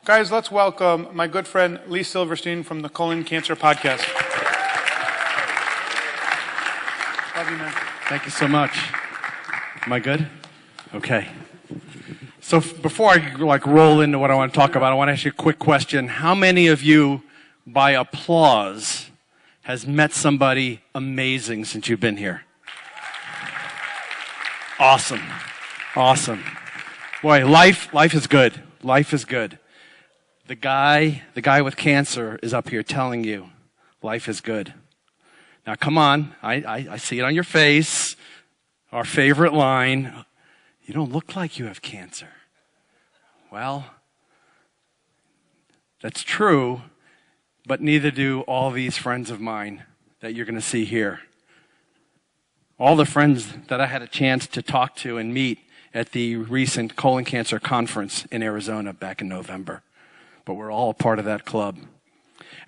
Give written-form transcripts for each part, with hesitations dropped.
Guys, let's welcome my good friend Lee Silverstein from the Colon Cancer Podcast. Love you, man. Thank you so much. Am I good? Okay. So before I roll into what I want to talk about, I want to ask you a quick question. How many of you, by applause, has met somebody amazing since you've been here? Awesome. Awesome. Boy, life is good. Life is good. The guy with cancer is up here telling you life is good. Now come on, I see it on your face. Our favorite line, you don't look like you have cancer. Well, that's true, but neither do all these friends of mine that you're going to see here. All the friends that I had a chance to talk to and meet at the recent colon cancer conference in Arizona back in November. But we're all a part of that club.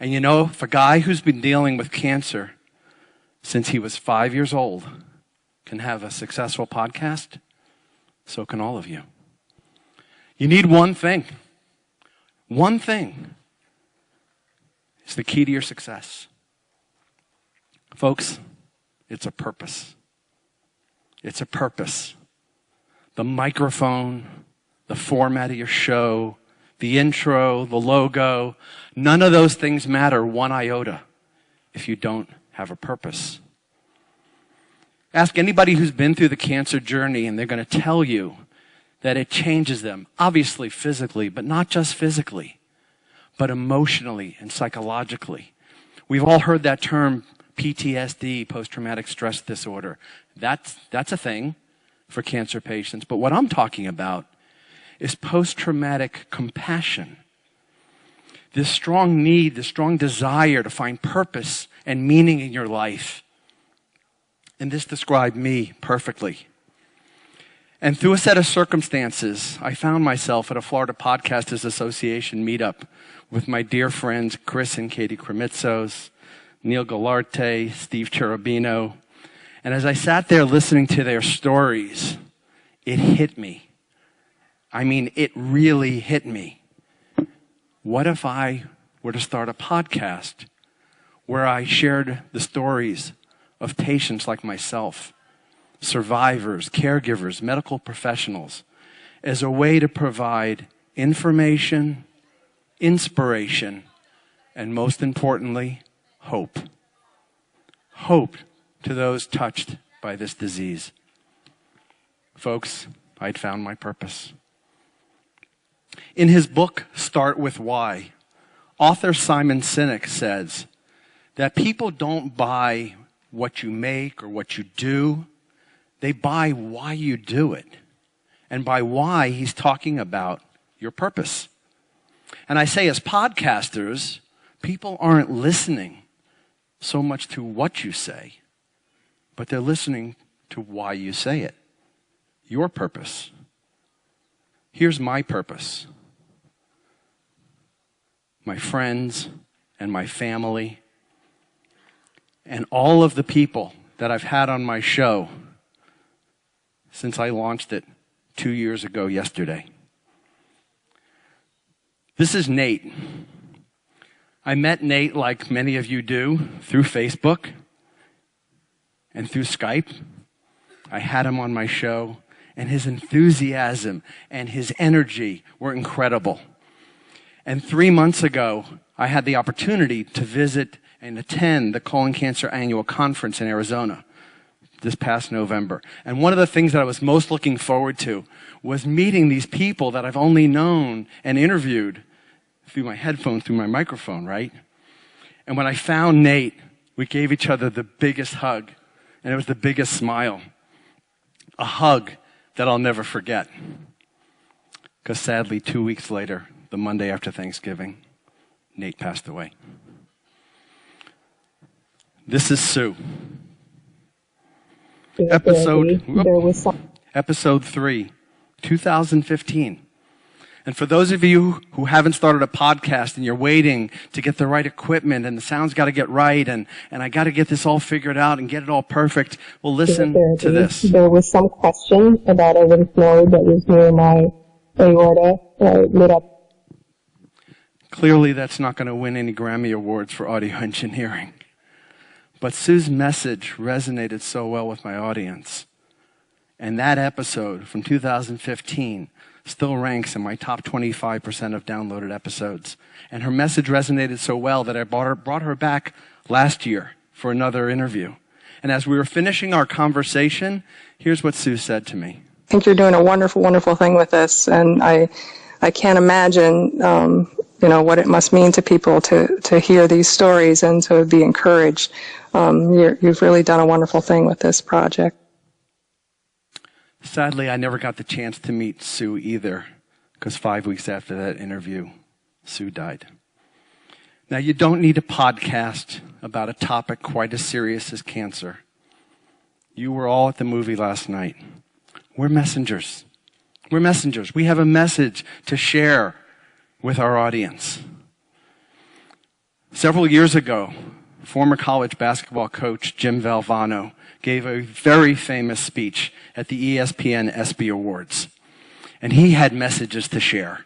And you know, if a guy who's been dealing with cancer since he was 5 years old can have a successful podcast, so can all of you. You need one thing. One thing is the key to your success. Folks, it's a purpose. It's a purpose. The microphone, the format of your show, the intro, the logo, none of those things matter one iota if you don't have a purpose. Ask anybody who's been through the cancer journey and they're going to tell you that it changes them, obviously physically, but not just physically, but emotionally and psychologically. We've all heard that term PTSD, post-traumatic stress disorder. That's a thing for cancer patients. But what I'm talking about is post-traumatic compassion. This strong need, this strong desire to find purpose and meaning in your life. And this described me perfectly. And through a set of circumstances, I found myself at a Florida Podcasters Association meetup with my dear friends Chris and Katie Kremitzos, Neil Galarte, Steve Cherubino. And as I sat there listening to their stories, it hit me. I mean, it really hit me. What if I were to start a podcast where I shared the stories of patients like myself, survivors, caregivers, medical professionals, as a way to provide information, inspiration, and most importantly, hope. Hope to those touched by this disease. Folks, I'd found my purpose. In his book, Start With Why, author Simon Sinek says that people don't buy what you make or what you do. They buy why you do it. And by why, he's talking about your purpose. And I say as podcasters, people aren't listening so much to what you say, but they're listening to why you say it. Your purpose. Here's my purpose. My friends and my family and all of the people that I've had on my show since I launched it 2 years ago yesterday. This is Nate. I met Nate, like many of you do, through Facebook and through Skype. I had him on my show, and his enthusiasm and his energy were incredible. And 3 months ago, I had the opportunity to visit and attend the Colon Cancer Annual Conference in Arizona this past November. And one of the things that I was most looking forward to was meeting these people that I've only known and interviewed through my headphones, through my microphone, right? And when I found Nate, we gave each other the biggest hug, and it was the biggest smile. A hug that I'll never forget. Because sadly, 2 weeks later, the Monday after Thanksgiving, Nate passed away. This is Sue. Episode 3, 2015. And for those of you who haven't started a podcast and you're waiting to get the right equipment and the sound's got to get right and I got to get this all figured out and get it all perfect, well, listen to this. There was some question about a lymph node that was near my aorta lit up. Clearly, that's not going to win any Grammy Awards for audio engineering. But Sue's message resonated so well with my audience. And that episode from 2015 still ranks in my top 25% of downloaded episodes. And her message resonated so well that I brought her back last year for another interview. And as we were finishing our conversation, here's what Sue said to me. I think you're doing a wonderful, wonderful thing with this, and I can't imagine, what it must mean to people to hear these stories and to be encouraged. You've really done a wonderful thing with this project. Sadly, I never got the chance to meet Sue either, because 5 weeks after that interview, Sue died. Now, you don't need a podcast about a topic quite as serious as cancer. You were all at the movie last night. We're messengers. We're messengers. We have a message to share with our audience. Several years ago, former college basketball coach Jim Valvano gave a very famous speech at the ESPN ESPY Awards. And he had messages to share.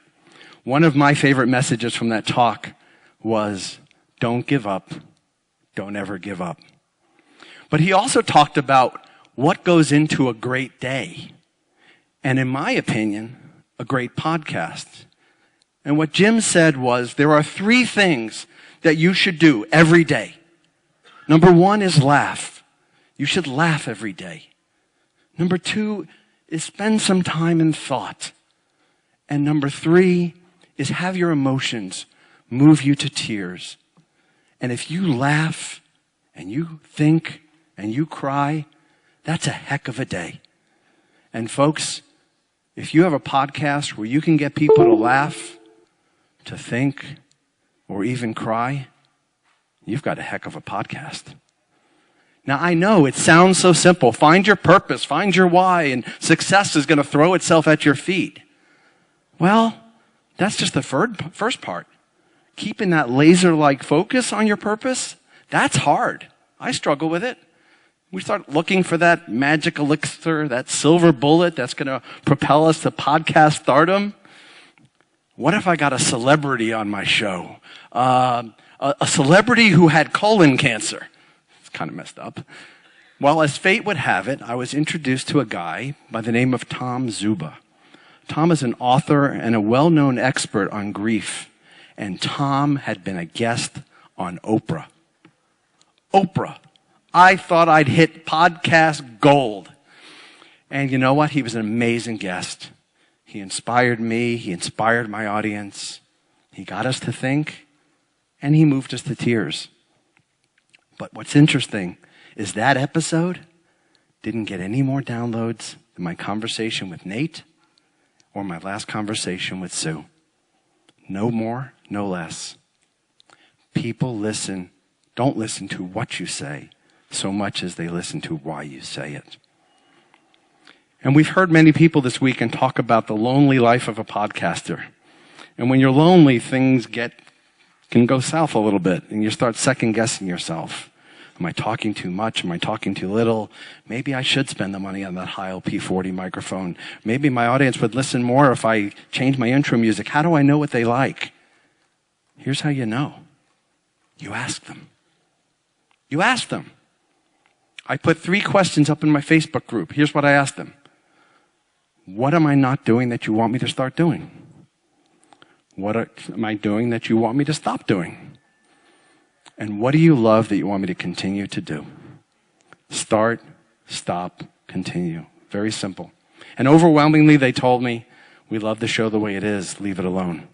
One of my favorite messages from that talk was, don't give up, don't ever give up. But he also talked about what goes into a great day. And in my opinion, a great podcast. And what Jim said was, there are 3 things that you should do every day. Number 1 is laugh. You should laugh every day. Number 2 is spend some time in thought. And number 3 is have your emotions move you to tears. And if you laugh and you think and you cry, that's a heck of a day. And folks, if you have a podcast where you can get people to laugh, to think, or even cry, you've got a heck of a podcast. Now, I know it sounds so simple. Find your purpose, find your why, and success is going to throw itself at your feet. Well, that's just the first part. Keeping that laser-like focus on your purpose, that's hard. I struggle with it. We start looking for that magic elixir, that silver bullet that's going to propel us to podcast stardom. What if I got a celebrity on my show? A celebrity who had colon cancer. It's kind of messed up. Well, as fate would have it, I was introduced to a guy by the name of Tom Zuba. Tom is an author and a well-known expert on grief. And Tom had been a guest on Oprah. Oprah. I thought I'd hit podcast gold. And you know what? He was an amazing guest. He inspired me. He inspired my audience. He got us to think. And he moved us to tears. But what's interesting is that episode didn't get any more downloads than my conversation with Nate or my last conversation with Sue. No more, no less. People don't listen to what you say so much as they listen to why you say it. And we've heard many people this week and talk about the lonely life of a podcaster. And when you're lonely, things can go south a little bit, and you start second-guessing yourself. Am I talking too much? Am I talking too little? Maybe I should spend the money on that high LP40 microphone. Maybe my audience would listen more if I change my intro music. How do I know what they like? Here's how you know. You ask them. You ask them. I put 3 questions up in my Facebook group. Here's what I asked them. What am I not doing that you want me to start doing? What am I doing that you want me to stop doing? And what do you love that you want me to continue to do? Start, stop, continue. Very simple. And overwhelmingly, they told me, we love the show the way it is. Leave it alone.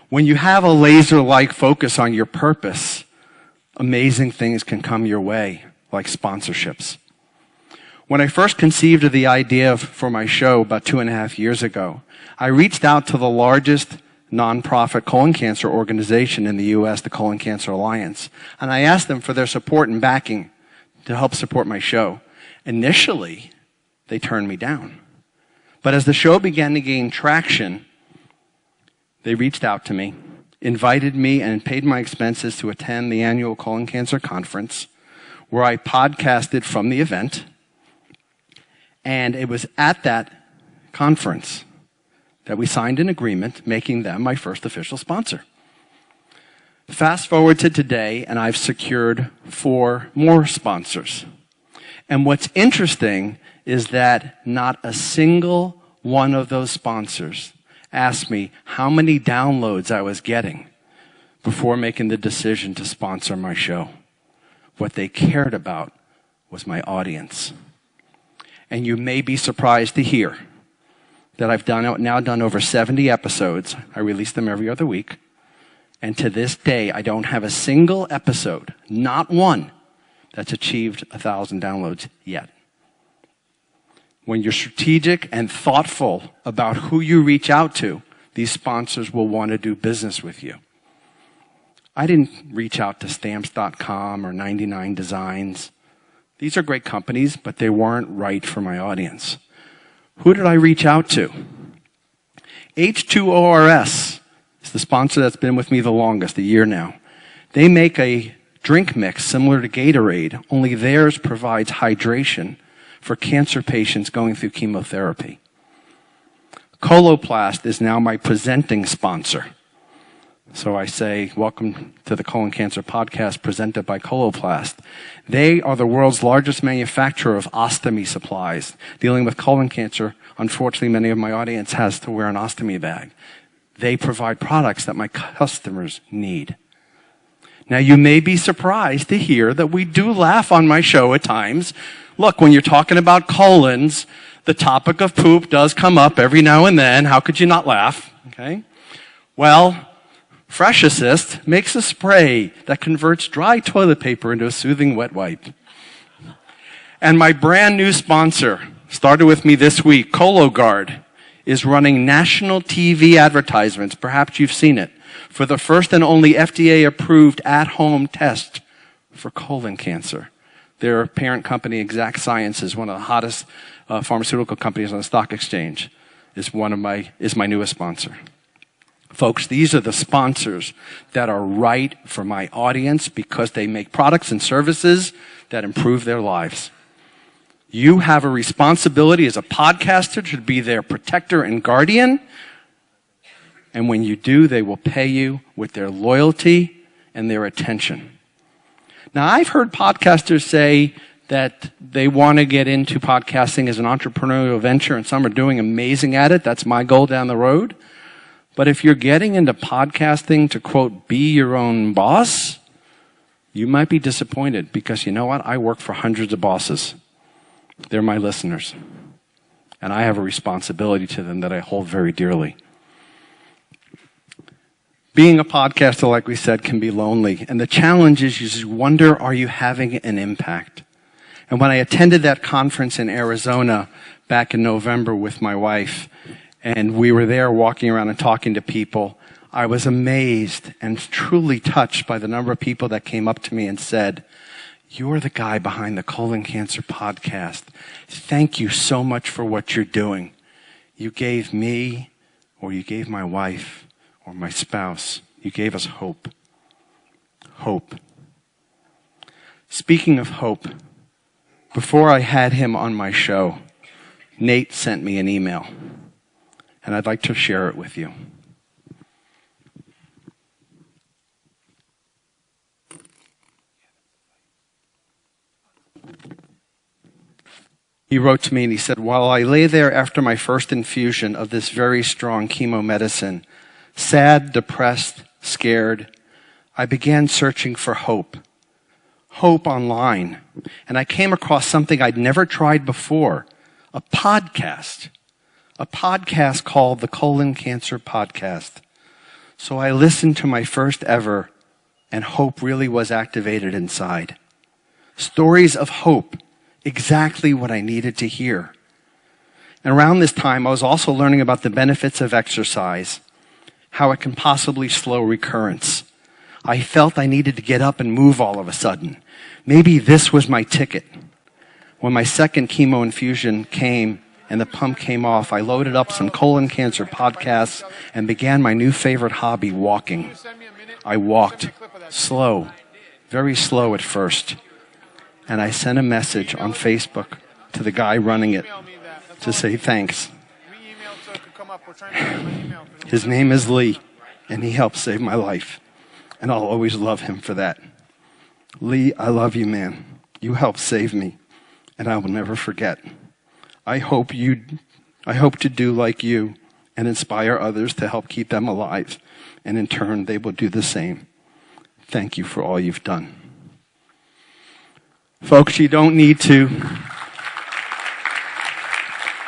When you have a laser-like focus on your purpose, amazing things can come your way, like sponsorships. When I first conceived of the idea for my show about 2.5 years ago, I reached out to the largest nonprofit colon cancer organization in the U.S., the Colon Cancer Alliance, and I asked them for their support and backing to help support my show. Initially, they turned me down. But as the show began to gain traction, they reached out to me, invited me, and paid my expenses to attend the annual colon cancer conference, where I podcasted from the event. And it was at that conference that we signed an agreement making them my first official sponsor. Fast forward to today, and I've secured 4 more sponsors. And what's interesting is that not a single one of those sponsors asked me how many downloads I was getting before making the decision to sponsor my show. What they cared about was my audience. And you may be surprised to hear that I've now done over 70 episodes. I release them every other week. And to this day, I don't have a single episode, not one, that's achieved 1,000 downloads yet. When you're strategic and thoughtful about who you reach out to, these sponsors will want to do business with you. I didn't reach out to Stamps.com or 99 Designs. These are great companies, but they weren't right for my audience. Who did I reach out to? H2ORS is the sponsor that's been with me the longest, a year now. They make a drink mix similar to Gatorade, only theirs provides hydration for cancer patients going through chemotherapy. Coloplast is now my presenting sponsor. So I say, welcome to the Colon Cancer Podcast presented by Coloplast. They are the world's largest manufacturer of ostomy supplies. Dealing with colon cancer, unfortunately, many of my audience has to wear an ostomy bag. They provide products that my customers need. Now, you may be surprised to hear that we do laugh on my show at times. Look, when you're talking about colons, the topic of poop does come up every now and then. How could you not laugh? Okay? Well, Fresh Assist makes a spray that converts dry toilet paper into a soothing wet wipe. And my brand new sponsor, started with me this week, Cologuard, is running national TV advertisements, perhaps you've seen it, for the first and only FDA-approved at-home test for colon cancer. Their parent company, Exact Sciences, one of the hottest pharmaceutical companies on the stock exchange, is my newest sponsor. Folks, these are the sponsors that are right for my audience because they make products and services that improve their lives. You have a responsibility as a podcaster to be their protector and guardian. And when you do, they will pay you with their loyalty and their attention. Now, I've heard podcasters say that they want to get into podcasting as an entrepreneurial venture, and some are doing amazing at it. That's my goal down the road. But if you're getting into podcasting to, quote, be your own boss, you might be disappointed because you know what? I work for hundreds of bosses. They're my listeners. And I have a responsibility to them that I hold very dearly. Being a podcaster, like we said, can be lonely. And the challenge is you just wonder, are you having an impact? And when I attended that conference in Arizona back in November with my wife, and we were there walking around and talking to people, I was amazed and truly touched by the number of people that came up to me and said, "You're the guy behind the Colon Cancer Podcast. Thank you so much for what you're doing. You gave me, or you gave my wife, or my spouse, you gave us hope." Hope. Speaking of hope, before I had him on my show, Nate sent me an email. And I'd like to share it with you. He wrote to me and he said, "While I lay there after my first infusion of this very strong chemo medicine, sad, depressed, scared, I began searching for hope. Hope online. And I came across something I'd never tried before, a podcast. A podcast called the Colon Cancer Podcast. So I listened to my first ever, and hope really was activated inside. Stories of hope, exactly what I needed to hear. And around this time, I was also learning about the benefits of exercise, how it can possibly slow recurrence. I felt I needed to get up and move all of a sudden. Maybe this was my ticket. When my second chemo infusion came, and the pump came off, I loaded up some colon cancer podcasts and began my new favorite hobby, walking. I walked slow, very slow at first. And I sent a message on Facebook to the guy running it to say thanks. up. We're trying to get my email. His name is Lee, and he helped save my life. And I'll always love him for that. Lee, I love you, man. You helped save me, and I will never forget. I hope to do like you and inspire others to help keep them alive, and in turn, they will do the same. Thank you for all you've done. Folks, you don't need to.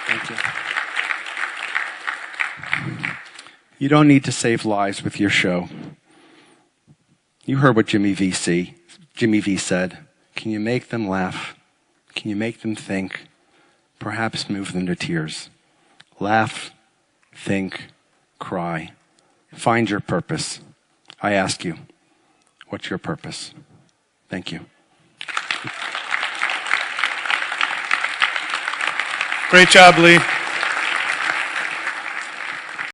Thank you. You don't need to save lives with your show. You heard what Jimmy V said. Can you make them laugh? Can you make them think? Perhaps move them to tears. Laugh, think, cry. Find your purpose. I ask you, what's your purpose? Thank you. Great job, Lee.